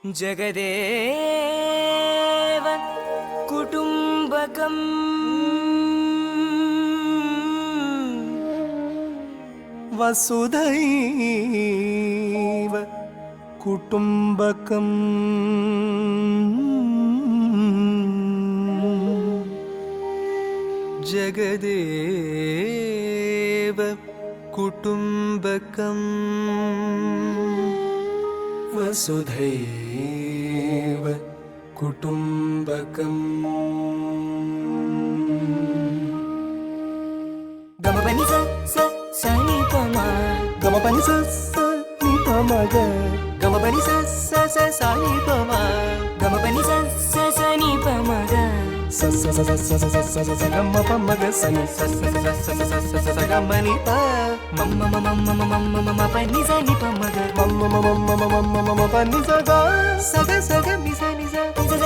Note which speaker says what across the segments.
Speaker 1: जगदेव कुटुम्बकम्
Speaker 2: वसुधैव कुटुम्बकम् जगदेव कुटुम्बकम् वसुधैव कुटुम्बकम्
Speaker 1: गमपनि स नि प म
Speaker 2: गमपनि स नि प म ग
Speaker 1: गमपनि स नि प म गमपनि स नि प म ग
Speaker 2: स ग म प म ग स नि स ग म नि प
Speaker 1: म प नि स नि प म ग
Speaker 2: म प नि स ग स ग नि स नि स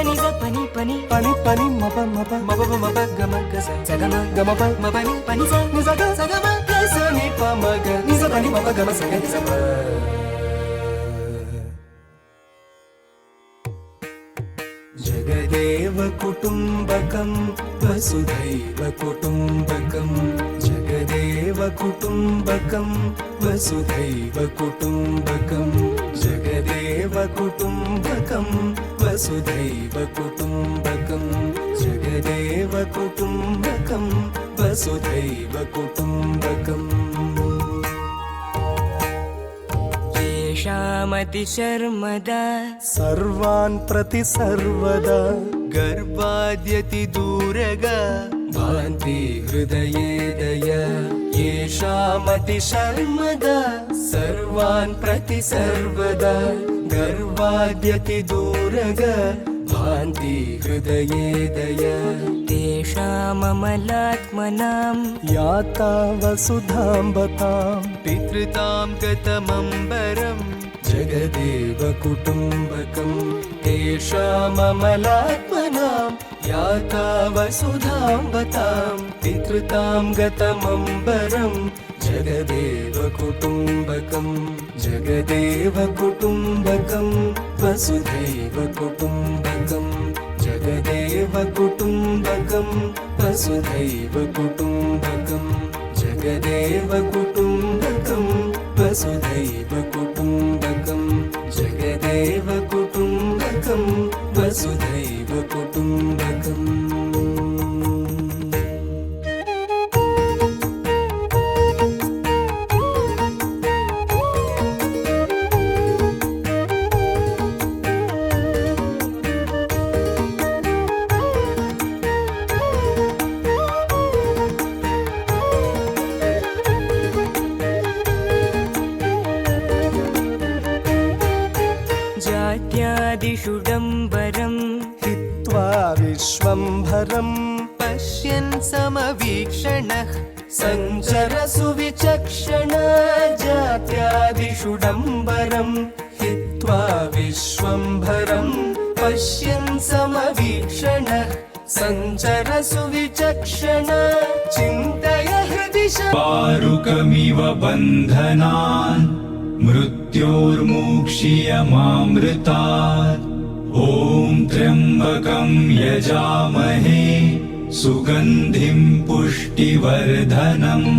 Speaker 1: नि स प नि
Speaker 2: म प
Speaker 1: म प ग म ग स ग
Speaker 2: म प
Speaker 1: म प नि स
Speaker 2: नि स ग म ग स नि प म ग नि स प नि म प ग म स ग नि स प जगदेव कुटुम्बकं वसुधैव कुटुम्बकं जगदेव कुटुम्बकं वसुधैव कुटुम्बकं जगदेव कुटुम्बकं वसुधैव कुटुम्बकं जगदेव कुटुम्बकं वसुधैव कुटुम्बकम्
Speaker 1: येषामतिशर्मदा
Speaker 2: सर्वान् प्रति सर्वदा
Speaker 1: गर्भाद्यति दूरगा
Speaker 2: भान्ति हृदये दया येषामतिशर्मदा सर्वान् प्रति सर्वदा गर्वाद्यति दूरगा भान्ति हृदये दया
Speaker 1: तेषाममलात्मनां
Speaker 2: याता वसुधाम्बतां
Speaker 1: पितृतां गतमम्बरम्
Speaker 2: जगदेव कुटुम्बकं तेषाममलात्मनां याता वसुधाम्बतां पितृतां गतमम्बरं जगदेव कुटुम्बकं जगदेव कुटुम्बकं वसुधैव कुटुम्बकं जगदेव कुटुम्बकं वसुधैव कुटुम्बकं जगदेव कुटुम्बकं वसुधैव कुटुम्बकं जगदेव कुटुम्बकं वसुधैव कुटुम्बकम्
Speaker 1: जात्यादिषुडम्बरम्
Speaker 2: हित्वा विश्वम्भरं
Speaker 1: पश्यन् समवीक्षणः
Speaker 2: सञ्चरसु विचक्षण जात्यादिषुडम्बरं हित्वा विश्वम्भरं पश्यन् समवीक्षणः सञ्चरसु विचक्षण चिन्तय हृदि
Speaker 3: वारुकमिव बन्धनान् मृत्योर्मुक्षीयमामृतात् ॐ त्र्यम्बकं यजामहे सुगन्धिं पुष्टिवर्धनम्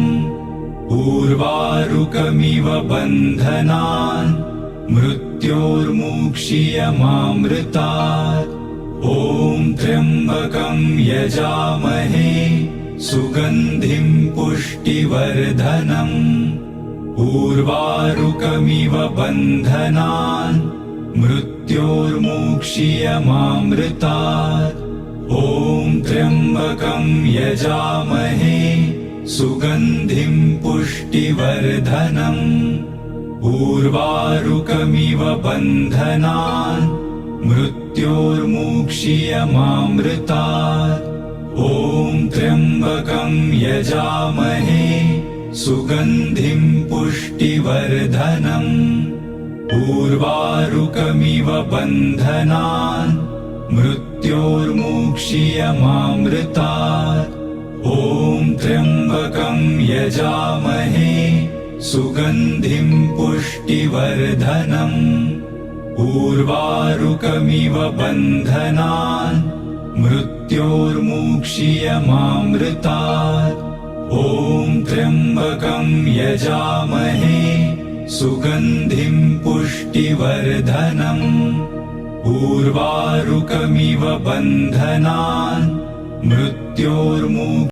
Speaker 3: उर्वारुकमिव बन्धनान् मृत्योर्मुक्षीयमामृतात् ॐ त्र्यम्बकं यजामहे सुगन्धिं पुष्टिवर्धनम् उर्वारुकमिव बन्धनान् मृत्योर्मुक्षीयमामृतात् ॐ त्र्यम्बकं यजामहे सुगन्धिं पुष्टिवर्धनम् उर्वारुकमिव बन्धनान् मृत्योर्मुक्षीयमामृतात् ॐ त्र्यम्बकं यजामहे सुगन्धिं पुष्टिवर्धनम् उर्वारुकमिव बन्धनान् मृत्योर्मुक्षीयमामृतात् ॐ त्र्यम्बकं यजामहे सुगन्धिं पुष्टिवर्धनम् उर्वारुकमिव बन्धनान् मृत्योर्मुक्षीयमामृतात् ॐ त्र्यम्बकं यजामहे सुगन्धिं पुष्टिवर्धनम् उर्वारुकमिव बन्धनान् मृत्योर्मुक्षीयमामृतात् ॐ त्र्यम्बकं यजामहे सुगन्धिं पुष्टिवर्धनम् उर्वारुकमिव बन्धनान् मृत्योर्मुक्षीयमामृतात्